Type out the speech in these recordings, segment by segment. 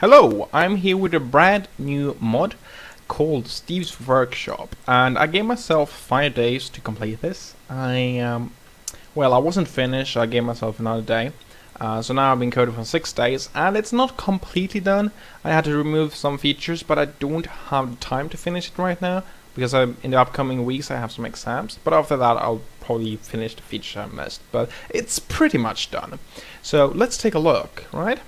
Hello, I'm here with a brand new mod called Steve's Workshop, and I gave myself 5 days to complete this. I wasn't finished, I gave myself another day. So now I've been coding for 6 days, and it's not completely done. I had to remove some features, but I don't have the time to finish it right now, because in the upcoming weeks I have some exams, but after that I'll probably finish the features I missed. But it's pretty much done. So let's take a look, right?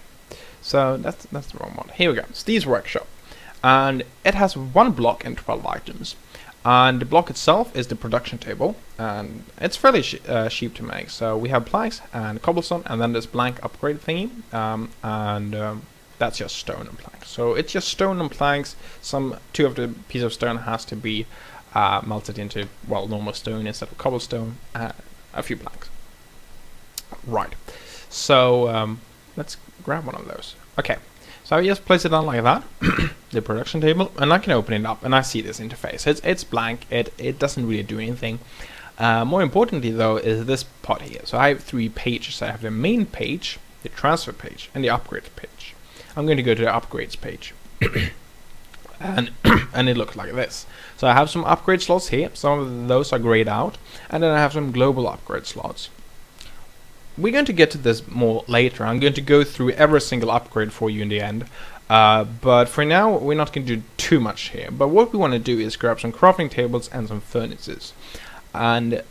So that's the wrong one. Here we go, Steve's Workshop. And it has one block and 12 items. And the block itself is the production table, and it's fairly cheap to make. So we have planks and cobblestone, and then this blank upgrade thingy, that's just stone and planks. So it's just stone and planks. Two of the pieces of stone has to be melted into normal stone instead of cobblestone. A few planks. Right. So let's grab one of those. Okay. So I just place it on like that, the production table, and I can open it up, and I see this interface. It's blank. It doesn't really do anything. More importantly, though, is this part here. So I have 3 pages. I have the main page, the transfer page, and the upgrade page. I'm going to go to the upgrades page, and it looks like this. So I have some upgrade slots here. Some of those are grayed out, and then I have some global upgrade slots. We're going to get to this more later. I'm going to go through every single upgrade for you in the end. But for now, we're not going to do too much here. But what we want to do is grab some crafting tables and some furnaces. And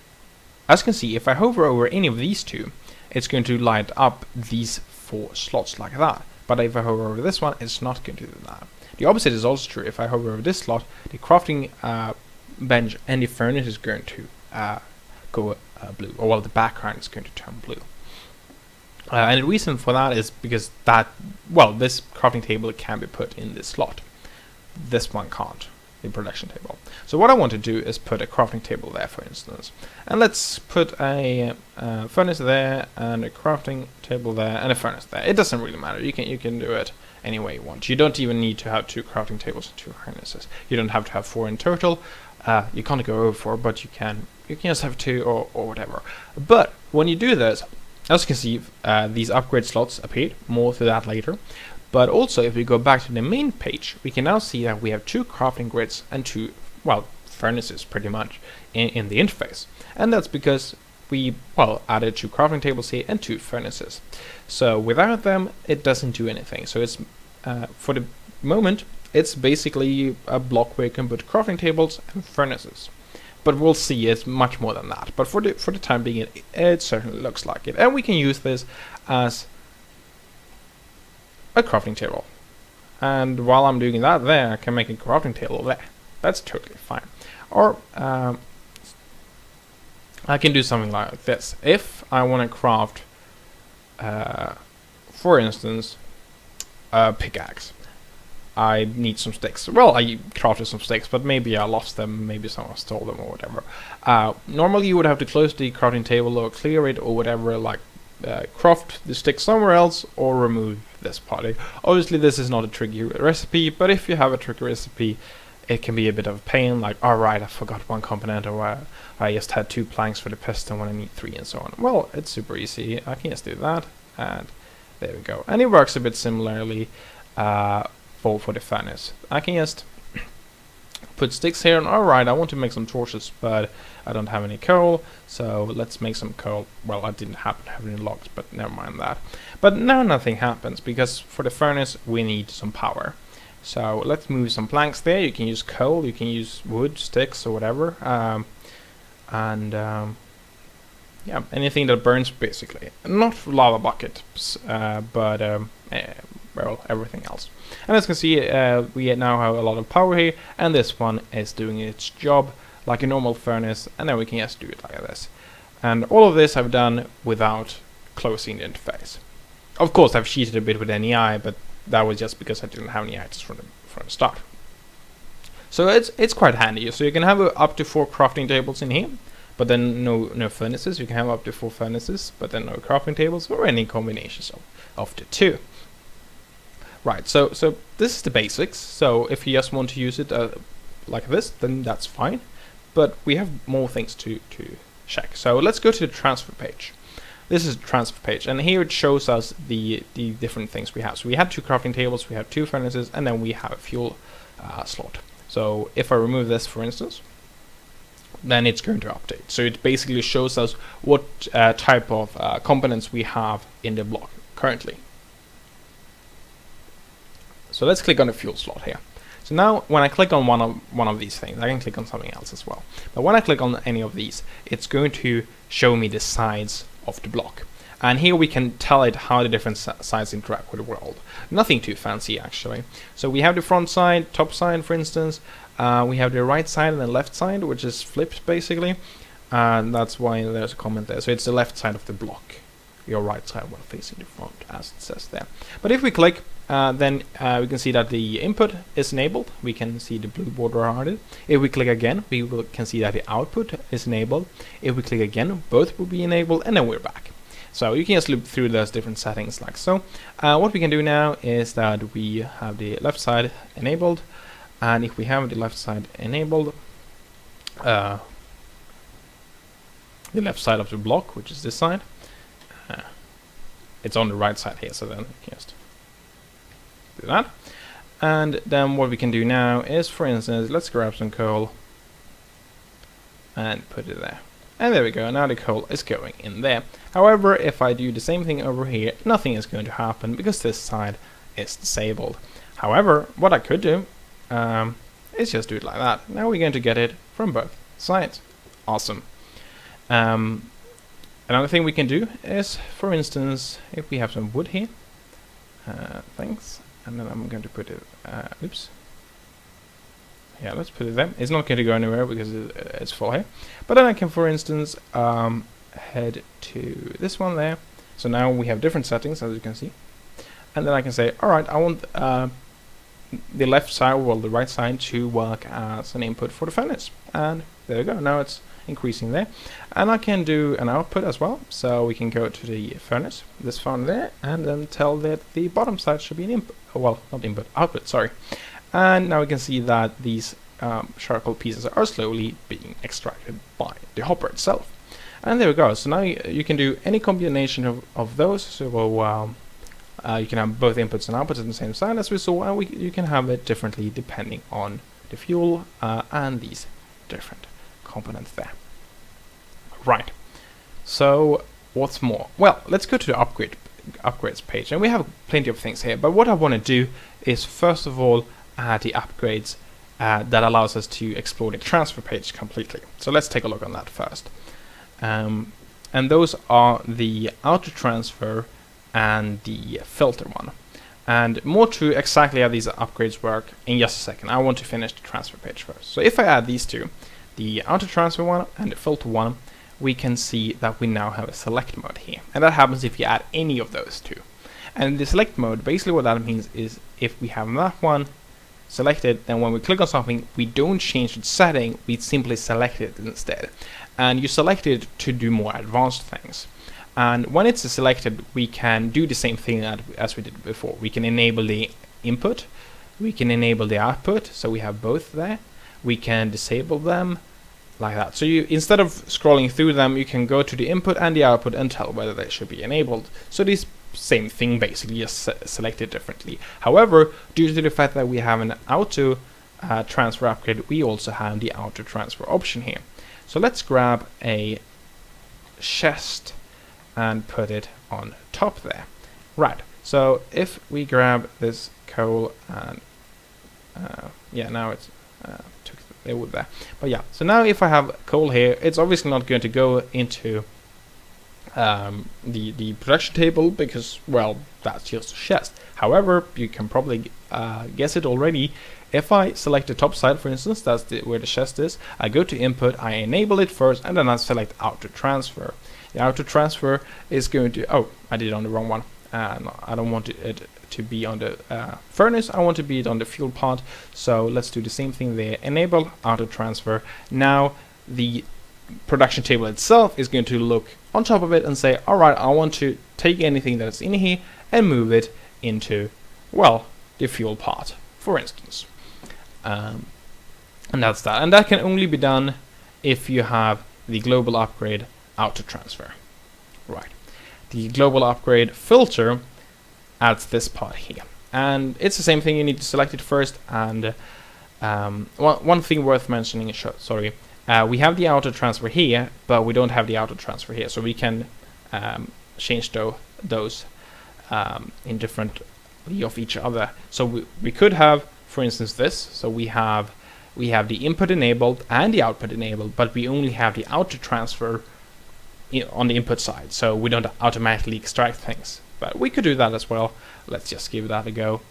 as you can see, if I hover over any of these two, it's going to light up these 4 slots like that. But if I hover over this one, it's not going to do that. The opposite is also true. If I hover over this slot, the crafting bench and the furnace is going to go blue, or the background is going to turn blue. And the reason for that is because this crafting table can be put in this slot. This one can't, the production table. So what I want to do is put a crafting table there, for instance. And let's put a furnace there, and a crafting table there, and a furnace there. It doesn't really matter. You can do it any way you want. You don't even need to have 2 crafting tables and 2 furnaces. You don't have to have 4 in total. You can't go over 4, but you can just have 2 or whatever. But when you do this, as you can see, these upgrade slots appeared. More to that later. But also, if we go back to the main page, we can now see that we have 2 crafting grids and 2, furnaces pretty much in the interface. And that's because we, added 2 crafting tables here and 2 furnaces. So without them, it doesn't do anything. So it's, for the moment, it's basically a block where you can put crafting tables and furnaces. But we'll see it's much more than that. But for the time being, it certainly looks like it. And we can use this as a crafting table. And while I'm doing that there, I can make a crafting table there. That's totally fine. Or I can do something like this. If I want to craft, for instance, a pickaxe, I need some sticks. Well, I crafted some sticks, but maybe I lost them, maybe someone stole them or whatever. Normally you would have to close the crafting table or clear it or whatever, craft the stick somewhere else or remove this part. Obviously this is not a tricky recipe, but if you have a tricky recipe, it can be a bit of a pain, alright, I forgot one component, or I just had 2 planks for the piston when I need 3 and so on. Well, it's super easy. I can just do that, and there we go. And it works a bit similarly for the furnace. I can just put sticks here, and alright, I want to make some torches, but I don't have any coal, so let's make some coal. Well, I didn't happen to have any logs, but never mind that. But now nothing happens, because for the furnace we need some power. So let's move some planks there. You can use coal, you can use wood, sticks, or whatever. Yeah, anything that burns, basically. Not lava buckets, but everything else. And as you can see, we now have a lot of power here, and this one is doing its job like a normal furnace, and then we can just do it like this. And all of this I've done without closing the interface. Of course, I've cheated a bit with NEI, but that was just because I didn't have any items from the start. So it's quite handy. So you can have up to 4 crafting tables in here, but then no furnaces. You can have up to 4 furnaces, but then no crafting tables, or any combinations of the 2. Right, so this is the basics. So if you just want to use it like this, then that's fine. But we have more things to check. So let's go to the transfer page. this is the transfer page, and here it shows us the different things we have. So we had 2 crafting tables, we have 2 furnaces, and then we have a fuel slot. So if I remove this, for instance, then it's going to update. So it basically shows us what type of components we have in the block currently. So let's click on the fuel slot here. So now when I click on one of these things, I can click on something else as well. But when I click on any of these, it's going to show me the sides of the block. And here we can tell it how the different sides interact with the world. Nothing too fancy actually. So we have the front side, top side for instance. We have the right side and the left side, which is flipped basically. And that's why there's a comment there. So it's the left side of the block. Your right side while facing the front, as it says there. But if we click, then we can see that the input is enabled. We can see the blue border around it. If we click again, we can see that the output is enabled. If we click again, both will be enabled, and then we're back. So you can just loop through those different settings like so. What we can do now is that we have the left side enabled, and if we have the left side enabled, the left side of the block, which is this side, it's on the right side here, so then we can just do that. And then what we can do now is, for instance, let's grab some coal and put it there. And there we go, now the coal is going in there. However, if I do the same thing over here, nothing is going to happen because this side is disabled. However, what I could do is just do it like that. Now we're going to get it from both sides. Awesome. Another thing we can do is, for instance, if we have some wood here, thanks, and then I'm going to put it, oops. Yeah, let's put it there. It's not going to go anywhere because it's full here. But then I can, for instance, head to this one there. So now we have different settings, as you can see. And then I can say, alright, I want the left side, well, the right side to work as an input for the furnace. And there we go, now it's increasing there. And I can do an output as well. So we can go to the furnace, this one there, and then tell that the bottom side should be an input. Well, not input, output, sorry. And now we can see that these charcoal pieces are slowly being extracted by the hopper itself. And there we go. So now you can do any combination of those. So you can have both inputs and outputs on the same side as we saw, and you can have it differently depending on the fuel and these different components there. Right. So what's more? Well, let's go to the upgrades page, and we have plenty of things here. But what I want to do is first of all add the upgrades that allows us to explore the transfer page completely. So let's take a look on that first. And those are the auto transfer and the filter one. And more to exactly how these upgrades work in just a second. I want to finish the transfer page first. So if I add these two, the auto transfer one and the filter one, we can see that we now have a select mode here. And that happens if you add any of those two. And the select mode, basically what that means is if we have that one selected, then when we click on something, we don't change the setting, we simply select it instead. And you select it to do more advanced things. And when it's selected, we can do the same thing as we did before. We can enable the input, we can enable the output, so we have both there. We can disable them like that. So you, instead of scrolling through them, you can go to the input and the output and tell whether they should be enabled. So this same thing basically, just selected differently. However, due to the fact that we have an auto transfer upgrade, we also have the auto transfer option here. So let's grab a chest and put it on top there. Right, so if we grab this coal and yeah, now it's took the wood there. But yeah, so now if I have coal here, it's obviously not going to go into the production table because, well, that's just a chest. However, you can probably guess it already. If I select the top side, for instance, that's where the chest is, I go to input, I enable it first, and then I select auto transfer. The auto transfer is going to, oh, I did it on the wrong one. No, I don't want it to be on the furnace, I want to be it on the fuel part. So let's do the same thing there, enable auto transfer. Now the production table itself is going to look on top of it and say, alright, I want to take anything that's in here and move it into, well, the fuel part, for instance. And that's that. And that can only be done if you have the global upgrade auto transfer. Right. the global upgrade filter adds this part here. And it's the same thing, you need to select it first. And one thing worth mentioning, sorry, we have the auto transfer here, but we don't have the auto transfer here, so we can change those in different of each other. So we could have, for instance, this. So we have the input enabled and the output enabled, but we only have the auto transfer on the input side, so we don't automatically extract things. But we could do that as well. Let's just give that a go.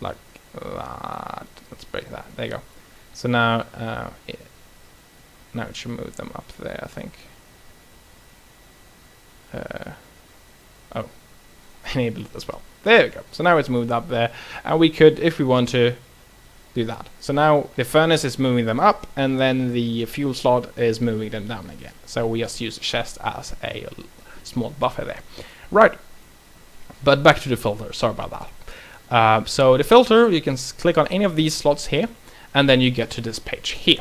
Like that. Let's break that. There you go. So now, now it should move them up there, I think. Oh, enable it as well. There we go. So now it's moved up there, and we could, if we want to, do that. So now the furnace is moving them up, and then the fuel slot is moving them down again. So we just use the chest as a small buffer there. Right. But back to the filter. Sorry about that. So the filter, you can click on any of these slots here, and then you get to this page here.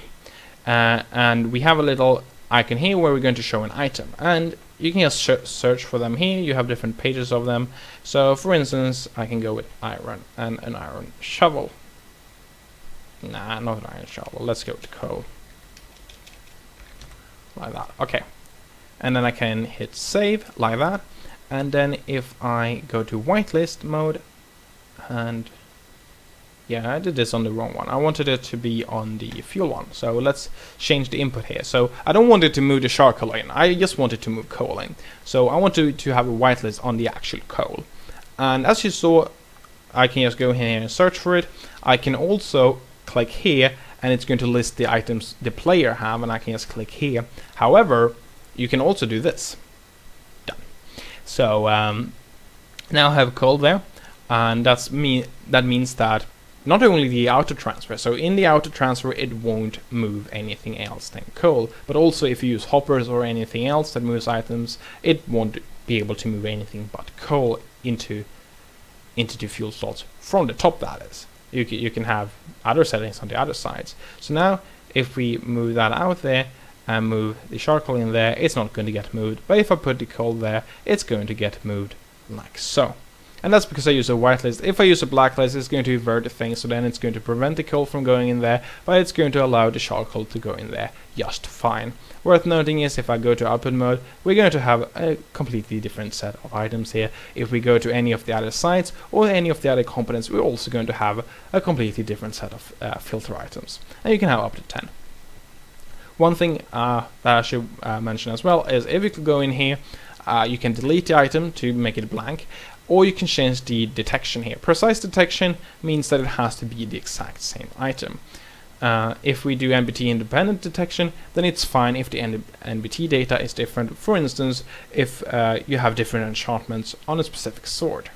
And we have a little icon here where we're going to show an item. And you can just search for them here. You have different pages of them. So for instance, I can go with iron and an iron shovel. Nah, not an iron shovel. Let's go with coal. Like that. Okay. And then I can hit save like that. And then if I go to whitelist mode, and yeah, I did this on the wrong one. I wanted it to be on the fuel one. So let's change the input here. So I don't want it to move the charcoal in. I just want it to move coal in. So I want to have a whitelist on the actual coal. And as you saw, I can just go here and search for it. I can also click here, and it's going to list the items the player have, and I can just click here. However, you can also do this. Done. So now I have coal there, and that means that not only the auto transfer, so in the auto transfer it won't move anything else than coal, but also if you use hoppers or anything else that moves items, it won't be able to move anything but coal into the fuel slots from the top, that is. You can have other settings on the other sides. So now if we move that out there and move the charcoal in there, it's not going to get moved. But if I put the coal there, it's going to get moved like so. And that's because I use a whitelist. If I use a blacklist, it's going to invert the thing, so then it's going to prevent the coal from going in there, but it's going to allow the charcoal to go in there just fine. Worth noting is if I go to output mode, we're going to have a completely different set of items here. If we go to any of the other sites or any of the other components, we're also going to have a completely different set of filter items. And you can have up to 10. One thing that I should mention as well is if you could go in here, you can delete the item to make it blank, or you can change the detection here. Precise detection means that it has to be the exact same item. If we do NBT independent detection, then it's fine if the NBT data is different. For instance, if you have different enchantments on a specific sword.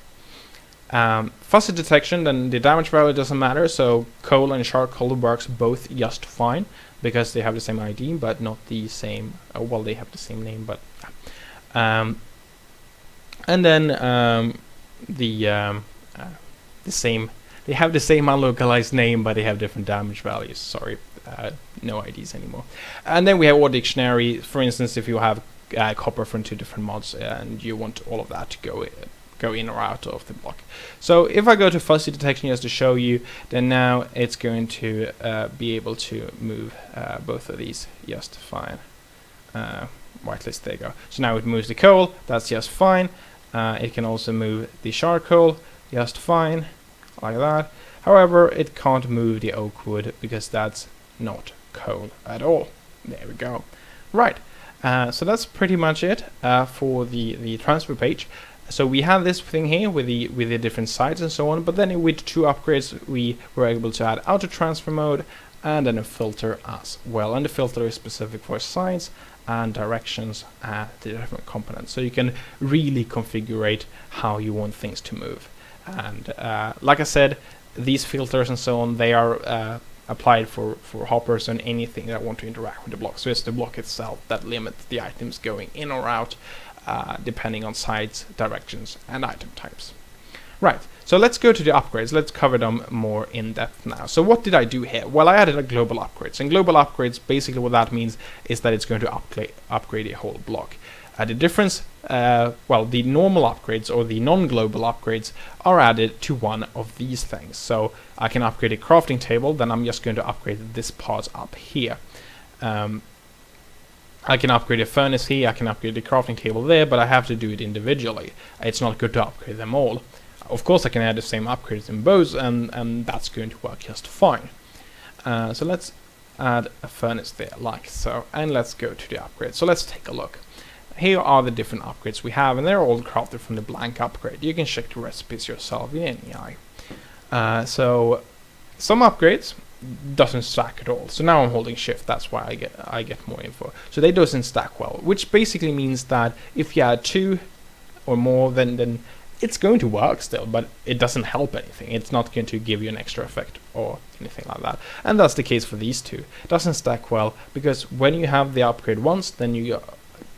Fuzzy detection, then the damage value doesn't matter, so coal and charcoal works both just fine because they have the same ID but not the same, well, they have the same name, but and then the same, they have the same unlocalized name, but they have different damage values. Sorry, no IDs anymore. And then we have our dictionary. For instance, if you have copper from 2 different mods and you want all of that to go in or out of the block. So if I go to fuzzy detection just to show you, then now it's going to be able to move both of these just fine. Whitelist, there you go. So now it moves the coal, that's just fine. It can also move the charcoal just fine, like that. However, it can't move the oak wood because that's not coal at all. There we go. Right, so that's pretty much it for the transfer page. So we have this thing here with the different sides and so on, but then with 2 upgrades we were able to add auto transfer mode and then a filter as well. And the filter is specific for sides and directions at the different components, so you can really configure how you want things to move. And like I said, these filters and so on, they are applied for hoppers and anything that want to interact with the block. So it's the block itself that limits the items going in or out depending on sides, directions and item types. Right, So let's go to the upgrades. Let's cover them more in depth now. So what did I do here? Well, I added a global upgrades, and global upgrades, basically what that means is that it's going to upgrade a whole block. The difference, well, the normal upgrades or the non-global upgrades are added to one of these things. So I can upgrade a crafting table, then I'm just going to upgrade this part up here. I can upgrade a furnace here, I can upgrade the crafting table there, but I have to do it individually. It's not good to upgrade them all. Of course I can add the same upgrades in both, and that's going to work just fine. So let's add a furnace there, like so, and let's go to the upgrade. So let's take a look. Here are the different upgrades we have, and they're all crafted from the blank upgrade. You can check the recipes yourself in any eye. So some upgrades doesn't stack at all. So now I'm holding shift, that's why I get more info. So they doesn't stack well, which basically means that if you add 2 or more, then it's going to work still, but it doesn't help anything. It's not going to give you an extra effect or anything like that. And that's the case for these two. It doesn't stack well because when you have the upgrade once, then you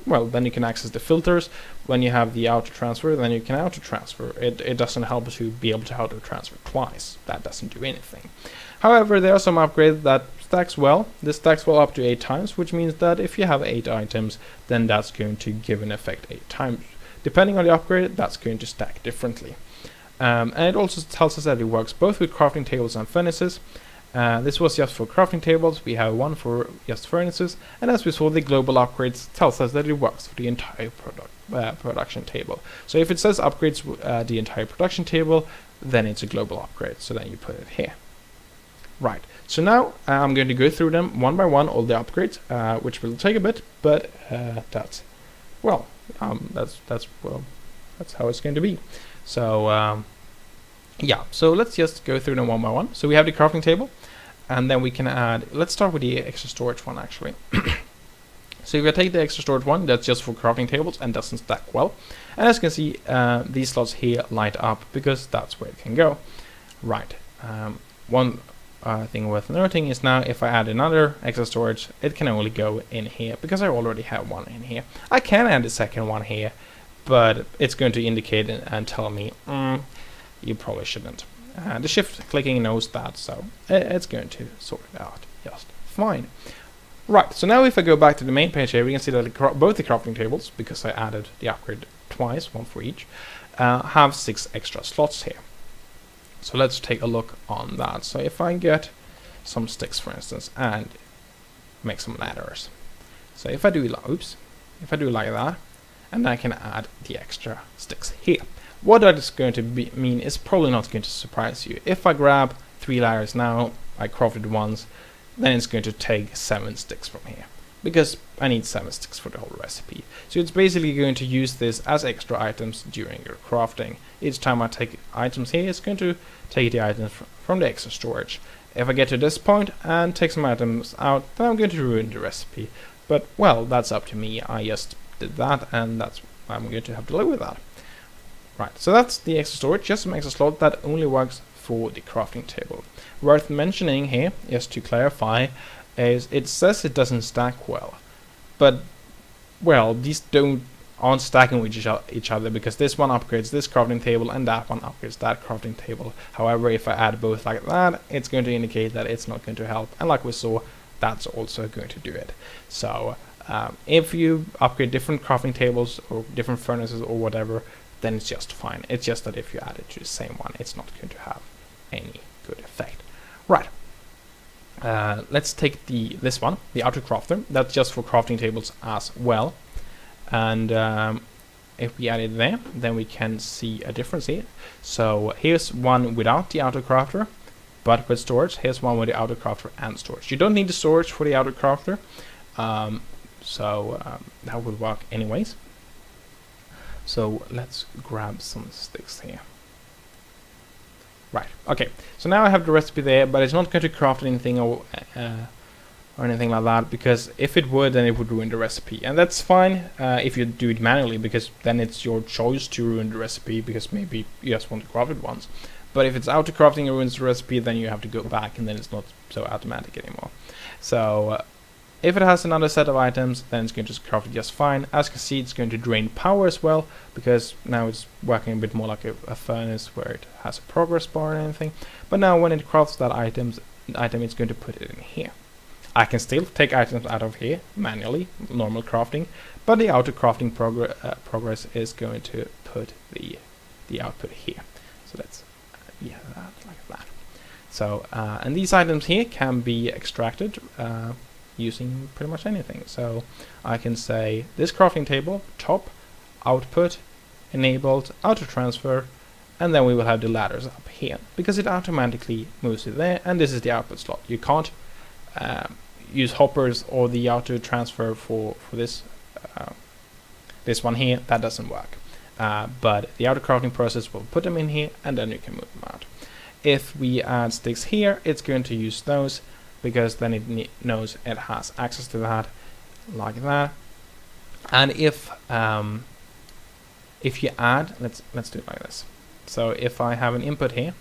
can access the filters. When you have the auto transfer, then you can auto transfer. It doesn't help to be able to auto transfer twice. That doesn't do anything. However, there are some upgrades that stacks well. This stacks well up to 8 times, which means that if you have 8 items, then that's going to give an effect 8 times. Depending on the upgrade, that's going to stack differently. And it also tells us that it works both with crafting tables and furnaces. This was just for crafting tables, we have one for just furnaces, and as we saw, the global upgrades tells us that it works for the entire production table. So if it says upgrades the entire production table, then it's a global upgrade, so then you put it here. Right, so now I'm going to go through them one by one, all the upgrades, which will take a bit, but that's how it's going to be. So yeah, so let's just go through them one by one. So we have the crafting table, and then we can add, let's start with the extra storage one actually. So if I take the extra storage one, that's just for crafting tables and doesn't stack well. And as you can see, these slots here light up because that's where it can go. Right, one thing worth noting is now if I add another extra storage, it can only go in here because I already have one in here. I can add a second one here, but it's going to indicate and tell me you probably shouldn't. The shift clicking knows that, so it's going to sort it out just fine. Right, so now if I go back to the main page here, we can see that both the crafting tables, because I added the upgrade twice, one for each, have 6 extra slots here. So let's take a look on that. So if I get some sticks, for instance, and make some ladders. So if I do like that, and I can add the extra sticks here. What that is going to mean is probably not going to surprise you. If I grab 3 ladders now, I crafted once, then it's going to take 7 sticks from here, because I need 7 sticks for the whole recipe. So it's basically going to use this as extra items during your crafting. Each time I take items here, it's going to take the items from the extra storage. If I get to this point and take some items out, then I'm going to ruin the recipe. But well, that's up to me. I just did that, and I'm going to have to live with that. Right, so that's the extra storage, just some extra slot that only works for the crafting table. Worth mentioning here, just to clarify, is it says it doesn't stack well, but well, these aren't stacking with each other because this one upgrades this crafting table and that one upgrades that crafting table. However, if I add both like that, it's going to indicate that it's not going to help, and like we saw, that's also going to do it. So if you upgrade different crafting tables or different furnaces or whatever, then it's just fine. It's just that if you add it to the same one, it's not going to have any good effect. Right. Let's take this one, the auto crafter. That's just for crafting tables as well. And if we add it there, then we can see a difference here. So here's one without the auto crafter, but with storage. Here's one with the auto crafter and storage. You don't need the storage for the auto crafter, so that would work anyways. So let's grab some sticks here. Right, okay, so now I have the recipe there, but it's not going to craft anything or anything like that, because if it would, then it would ruin the recipe. And that's fine if you do it manually, because then it's your choice to ruin the recipe, because maybe you just want to craft it once. But if it's auto-crafting and ruins the recipe, then you have to go back, and then it's not so automatic anymore. So If it has another set of items, then it's going to craft it just fine. As you can see, it's going to drain power as well, because now it's working a bit more like a furnace where it has a progress bar and anything. But now when it crafts that item, it's going to put it in here. I can still take items out of here manually, normal crafting, but the auto crafting progress is going to put the output here. So let's that like that. So and these items here can be extracted using pretty much anything. So I can say this crafting table, top, output, enabled, auto transfer, and then we will have the ladders up here, because it automatically moves it there, and this is the output slot. You can't use hoppers or the auto transfer for this this one here. That doesn't work. But the auto crafting process will put them in here, and then you can move them out. If we add sticks here, it's going to use those, because then it knows it has access to that, like that. And if you add, let's do it like this. So if I have an input here,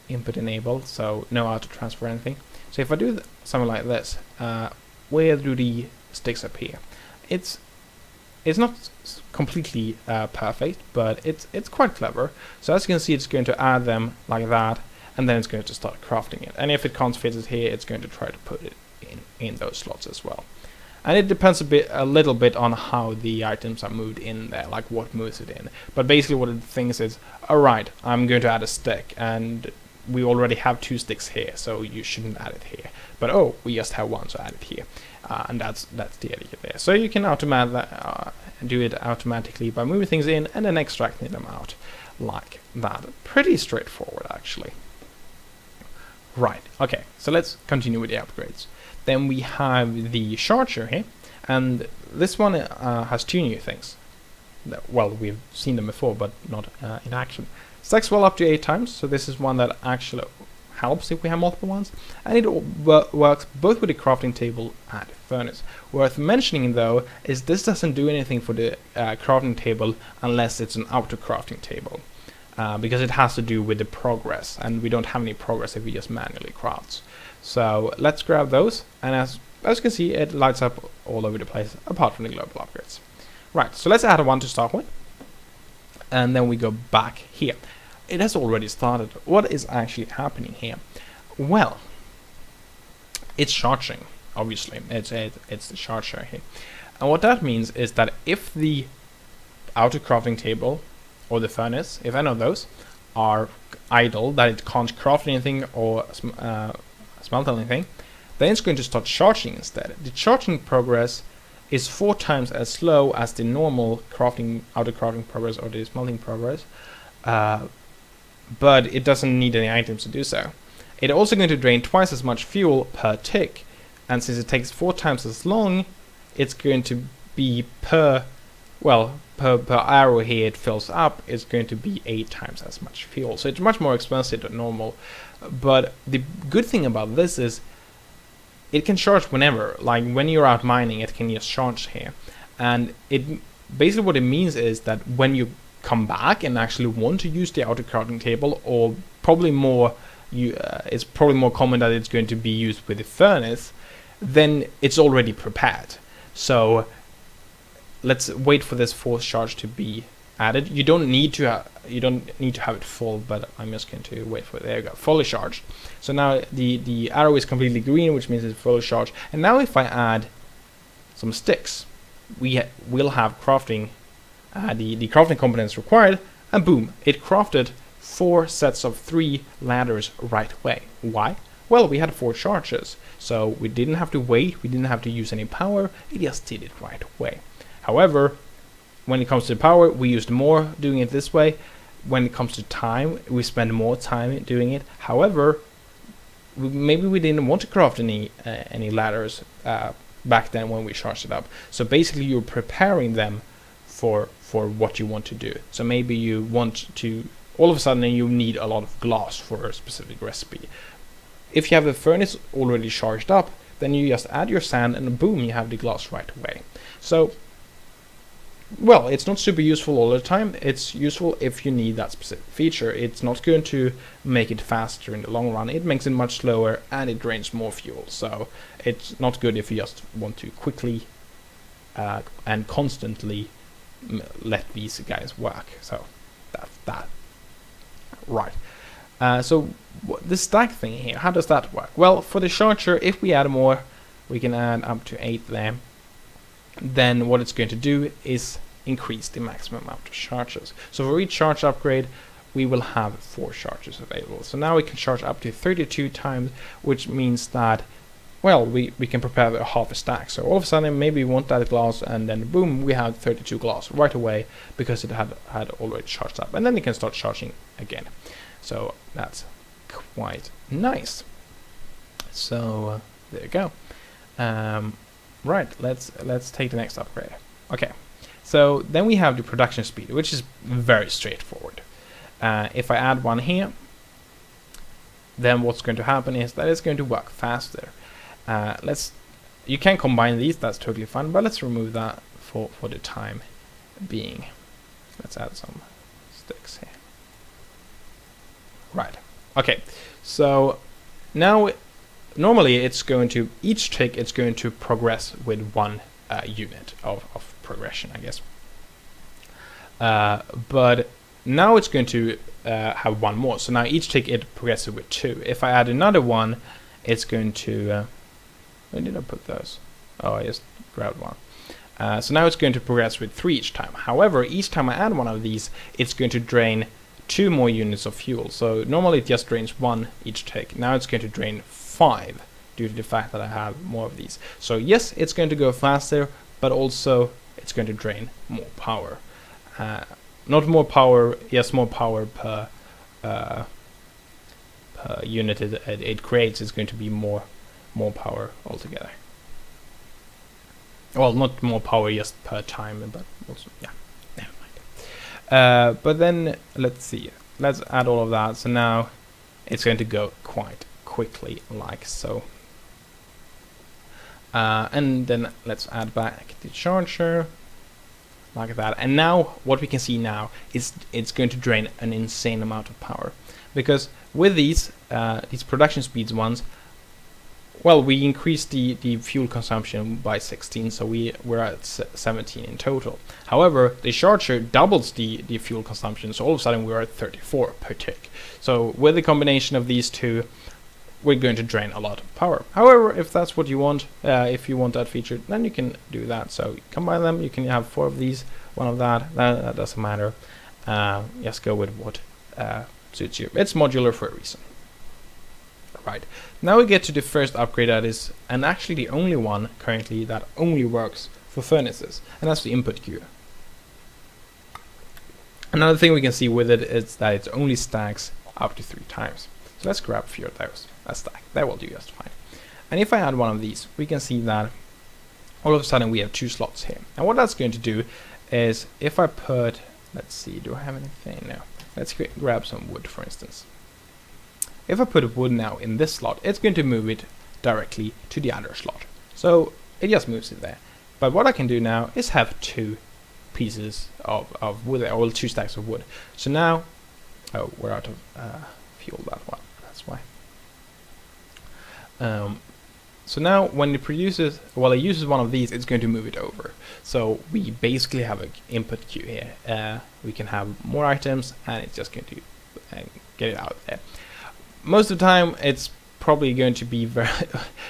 input enabled, so no auto transfer or anything. So if I do something like this, where do the sticks appear? It's not completely perfect, but it's quite clever. So as you can see, it's going to add them like that, and then it's going to start crafting it. And if it can't fit it here, it's going to try to put it in those slots as well. And it depends a little bit on how the items are moved in there, like what moves it in. But basically what it thinks is, alright, I'm going to add a stick, and we already have 2 sticks here, so you shouldn't add it here. But oh, we just have 1, so add it here. And that's the idea there. So you can do it automatically by moving things in and then extracting them out like that. Pretty straightforward, actually. Right, okay, so let's continue with the upgrades. Then we have the charger here, and this one has 2 new things. Well, we've seen them before, but not in action. Stacks well up to 8 times, so this is one that actually helps if we have multiple ones, and it works both with the crafting table and the furnace. Worth mentioning though is this doesn't do anything for the crafting table unless it's an auto crafting table, because it has to do with the progress, and we don't have any progress if we just manually craft. So let's grab those, and as you can see, it lights up all over the place apart from the global upgrades. Right, so let's add one to start with, and then we go back here. It has already started. What is actually happening here? Well, it's charging, obviously. It's the charger here. And what that means is that if the auto crafting table or the furnace, if any of those are idle, that it can't craft anything or smelt anything, then it's going to start charging instead. The charging progress is 4 times as slow as the normal crafting, auto crafting progress or the smelting progress. But it doesn't need any items to do so. It's also going to drain twice as much fuel per tick, and since it takes 4 times as long, it's going to be per arrow here it fills up, it's going to be 8 times as much fuel. So it's much more expensive than normal. But the good thing about this is it can charge whenever. Like when you're out mining, it can just charge here. And it basically what it means is that when you come back and actually want to use the auto crafting table, or probably more, it's probably more common that it's going to be used with the furnace, then it's already prepared. So let's wait for this force charge to be added. You don't need to have it full, but I'm just going to wait for it. There you go, fully charged. So now the arrow is completely green, which means it's fully charged. And now if I add some sticks, we will have crafting. The crafting components required, and boom, it crafted 4 sets of 3 ladders right away. Why? Well, we had 4 charges, so we didn't have to wait, we didn't have to use any power, it just did it right away. However, when it comes to power, we used more doing it this way. When it comes to time, we spend more time doing it. However, maybe we didn't want to craft any ladders back then when we charged it up. So basically you're preparing them for what you want to do. So maybe you want to, all of a sudden you need a lot of glass for a specific recipe. If you have the furnace already charged up, then you just add your sand and boom, you have the glass right away. So well, it's not super useful all the time. It's useful if you need that specific feature. It's not going to make it faster in the long run. It makes it much slower and it drains more fuel. So it's not good if you just want to quickly and constantly let these guys work. So that's that. Right. So the stack thing here, how does that work? Well, for the charger, if we add more, we can add up to 8 there. Then what it's going to do is increase the maximum amount of charges. So for each charge upgrade, we will have 4 charges available. So now we can charge up to 32 times, which means that, well, we can prepare a half a stack. So all of a sudden, maybe we want that glass, and then boom, we have 32 glass right away because it had already charged up. And then you can start charging again. So that's quite nice. So there you go. Right, let's take the next upgrade. Okay, so then we have the production speed, which is very straightforward. If I add one here, then what's going to happen is that it's going to work faster. You can combine these, that's totally fine, but let's remove that for the time being. Let's add some sticks here. Right, okay, so now normally it's going to, each tick it's going to progress with 1 unit of progression, I guess. But now it's going to have 1 more. So now each tick it progresses with 2. If I add another one, it's going to... where did I put those? Oh, I just grabbed one. So now it's going to progress with 3 each time. However, each time I add one of these, it's going to drain 2 more units of fuel. So normally it just drains 1 each tick. Now it's going to drain 5 due to the fact that I have more of these. So yes, it's going to go faster, but also it's going to drain more power. Not more power, yes, more power per unit it creates. Is going to be more power altogether. Well, not more power just per time, but also, yeah, never mind. But then let's see. Let's add all of that. So now it's going to go quite quickly, like so. And then let's add back the charger, like that. And now what we can see now is it's going to drain an insane amount of power, because with these production speeds ones, well, we increased the fuel consumption by 16, so we're at 17 in total. However, the charger doubles the fuel consumption, so all of a sudden we're at 34 per tick. So with the combination of these two, we're going to drain a lot of power. However, if that's what you want, if you want that feature, then you can do that. So combine them, you can have 4 of these, 1 of that doesn't matter. Just go with what suits you. It's modular for a reason. Right, now we get to the first upgrade that is, and actually the only one currently that only works for furnaces, and that's the input queue. Another thing we can see with it is that it only stacks up to 3 times. So let's grab a few of those. A stack, that will do just fine. And if I add one of these, we can see that all of a sudden we have 2 slots here. And what that's going to do is, if I put, let's see, do I have anything? No. Let's grab some wood, for instance. If I put wood now in this slot, it's going to move it directly to the other slot. So it just moves it there. But what I can do now is have 2 pieces of wood, or 2 stacks of wood. So now, oh, we're out of fuel, that one, that's why. So now when it produces, well, it uses one of these, it's going to move it over. So we basically have an input queue here. We can have more items, and it's just going to get it out there. Most of the time, it's probably going to be very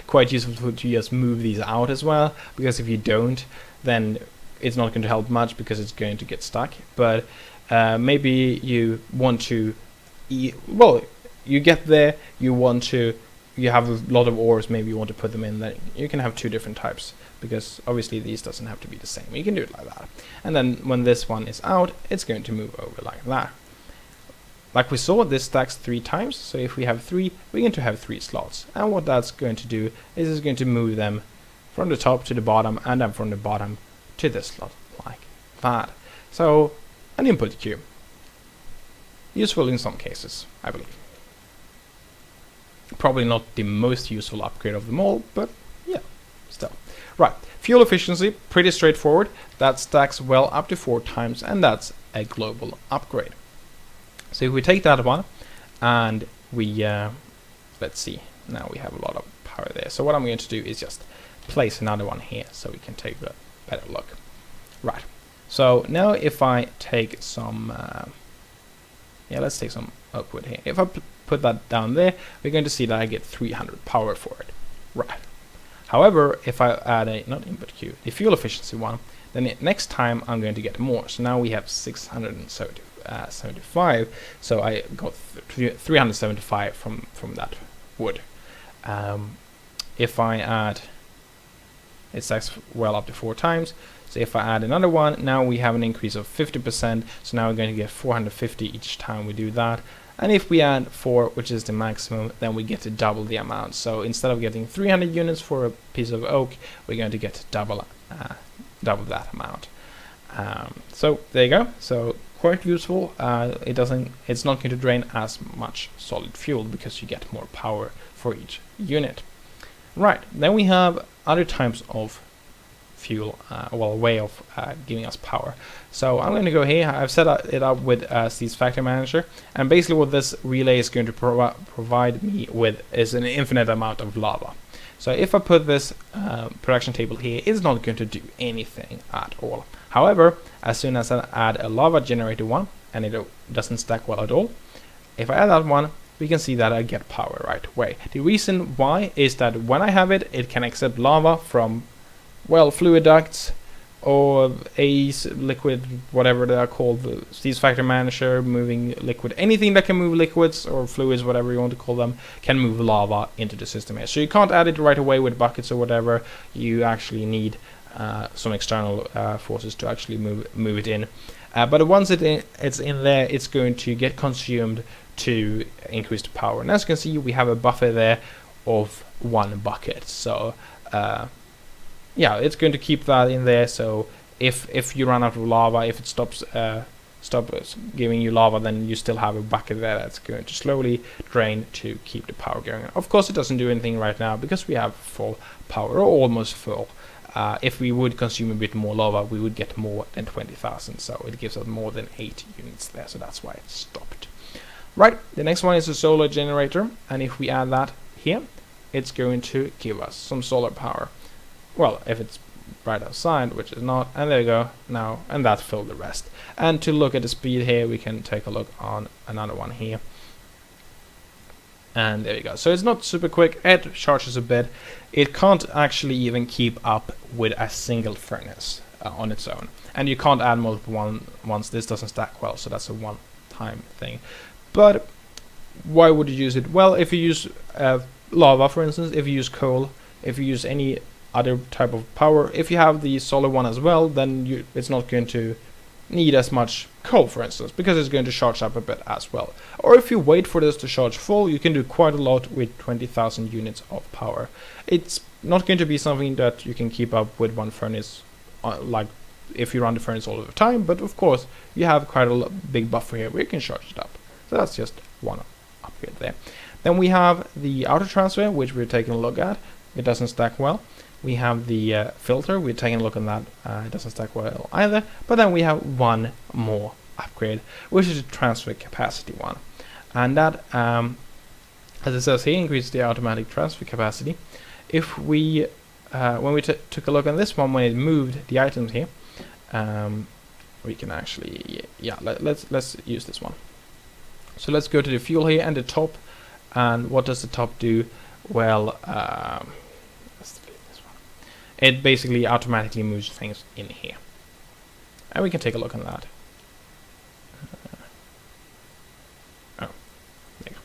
quite useful to just move these out as well, because if you don't, then it's not going to help much because it's going to get stuck. But maybe you want to, well, you get there, you have a lot of ores, maybe you want to put them in, then you can have 2 different types, because obviously these doesn't have to be the same. You can do it like that. And then when this one is out, it's going to move over like that. Like we saw, this stacks 3 times, so if we have 3, we're going to have 3 slots. And what that's going to do is it's going to move them from the top to the bottom, and then from the bottom to this slot, like that. So, an input queue. Useful in some cases, I believe. Probably not the most useful upgrade of them all, but yeah, still. Right, fuel efficiency, pretty straightforward. That stacks well up to 4 times, and that's a global upgrade. So if we take that one, and we, let's see, now we have a lot of power there. So what I'm going to do is just place another one here, so we can take a better look. Right, so now if I take some, let's take some oak wood here. If I put that down there, we're going to see that I get 300 power for it. Right. However, if I add a, not input Q, the fuel efficiency one, then next time I'm going to get more. So now we have 675, so I got 375 from that wood. If I add, it stacks well up to 4 times. So if I add another one, now we have an increase of 50%. So now we're going to get 450 each time we do that. And if we add 4, which is the maximum, then we get to double the amount. So instead of getting 300 units for a piece of oak, we're going to get double that amount. So there you go. So quite useful. It's not going to drain as much solid fuel because you get more power for each unit. Right. Then we have other types of fuel, way of giving us power. So I'm going to go here. I've set it up with Steve's Factory Manager, and basically what this relay is going to provide me with is an infinite amount of lava. So if I put this production table here, it's not going to do anything at all. However, as soon as I add a lava generator one, and it doesn't stack well at all, if I add that one, we can see that I get power right away. The reason why is that when I have it, it can accept lava from, well, fluid ducts or liquid, whatever they are called, the Steve's Factory Manager, moving liquid, anything that can move liquids or fluids, whatever you want to call them, can move lava into the system here. So you can't add it right away with buckets or whatever. You actually need some external forces to actually move it in. But once it's in there, it's going to get consumed to increase the power. And as you can see, we have a buffer there of 1 bucket. So yeah, it's going to keep that in there. So if you run out of lava, if it stops giving you lava, then you still have a bucket there that's going to slowly drain to keep the power going. Of course, it doesn't do anything right now because we have full power, or almost full. If we would consume a bit more lava, we would get more than 20,000. So it gives us more than 8 units there. So that's why it stopped. Right, the next one is a solar generator, and if we add that here, it's going to give us some solar power. Well, if it's right outside, which is not, and there you go now, and that filled the rest. And to look at the speed here, we can take a look on another one here. And there you go. So it's not super quick, it charges a bit. It can't actually even keep up with a single furnace on its own. And you can't add multiple ones, this doesn't stack well, so that's a one-time thing. But why would you use it? Well, if you use lava, for instance, if you use coal, if you use any other type of power, if you have the solar one as well, then it's not going to need as much coal, for instance, because it's going to charge up a bit as well. Or if you wait for this to charge full, you can do quite a lot with 20,000 units of power. It's not going to be something that you can keep up with one furnace, like if you run the furnace all of the time, but of course you have quite a big buffer here where you can charge it up. So that's just one upgrade there. Then we have the auto transfer, which we're taking a look at. It doesn't stack well. We have the filter, we're taking a look at that. It doesn't stack well either. But then we have one more upgrade, which is the transfer capacity one. And that, as it says here, increases the automatic transfer capacity. If we, when we took a look at this one, when it moved the items here, we can actually, yeah, let's use this one. So let's go to the fuel here and the top. And what does the top do? Well, let's delete this one. It basically automatically moves things in here. And we can take a look at that. Oh, there you go.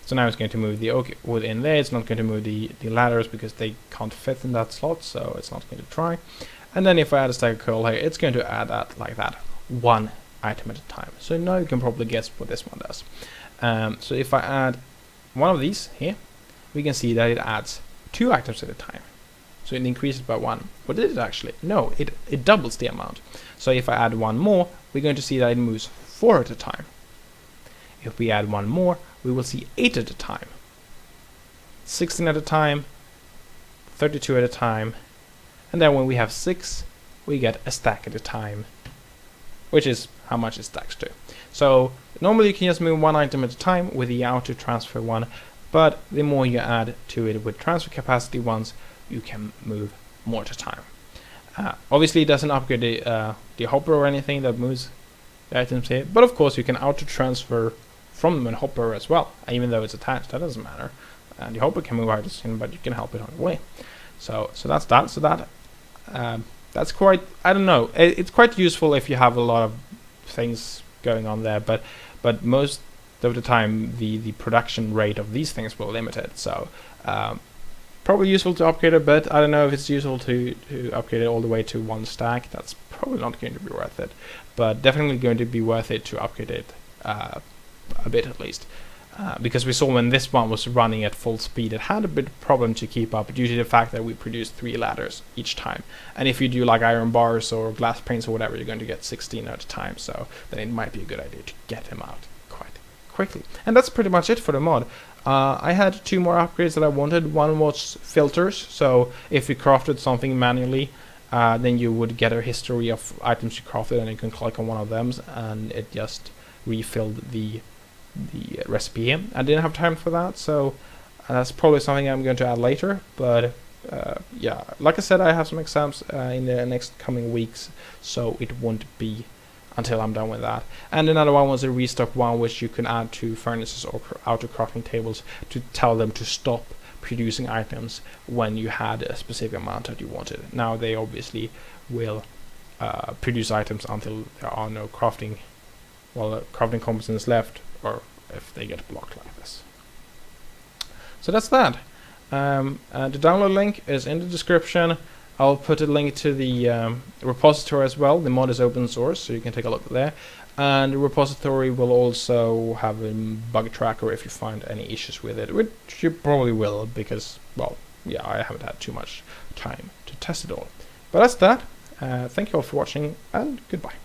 So now it's going to move the oak wood in there. It's not going to move the ladders because they can't fit in that slot, so it's not going to try. And then if I add a stack of coal here, it's going to add that like that, one item at a time. So now you can probably guess what this one does. So if I add one of these here, we can see that it adds 2 items at a time. So it increases by 1. What did it actually? No, it doubles the amount. So if I add 1 more, we're going to see that it moves 4 at a time. If we add 1 more, we will see 8 at a time, 16 at a time, 32 at a time, and then when we have 6, we get a stack at a time, which is how much it stacks to. So normally you can just move one item at a time with the auto transfer one, but the more you add to it with transfer capacity ones, you can move more at a time. Obviously it doesn't upgrade the hopper or anything that moves the items here, but of course you can auto transfer from the hopper as well, even though it's attached. That doesn't matter. And the hopper can move items in, but you can help it on the way. So that's that. So that's quite, I don't know, it's quite useful if you have a lot of things going on there, but most of the time the production rate of these things will limit it. So probably useful to upgrade it, but I don't know if it's useful to upgrade it all the way to 1 stack. That's probably not going to be worth it, but definitely going to be worth it to upgrade it a bit at least. Because we saw when this one was running at full speed, it had a bit of problem to keep up due to the fact that we produced 3 ladders each time. And if you do like iron bars or glass panes or whatever, you're going to get 16 at a time. So then it might be a good idea to get them out quite quickly. And that's pretty much it for the mod. I had 2 more upgrades that I wanted. One was filters. So if you crafted something manually, then you would get a history of items you crafted, and you can click on one of them, and it just refilled the recipe. I didn't have time for that, so that's probably something I'm going to add later. But yeah, like I said, I have some exams in the next coming weeks, so it won't be until I'm done with that. And another one was a restock one, which you can add to furnaces or auto crafting tables to tell them to stop producing items when you had a specific amount that you wanted. Now they obviously will produce items until there are no crafting components left, or if they get blocked like this. So that's that. The download link is in the description. I'll put a link to the repository as well. The mod is open source, so you can take a look there. And the repository will also have a bug tracker if you find any issues with it, which you probably will, because, well, yeah, I haven't had too much time to test it all. But that's that. Thank you all for watching, and goodbye.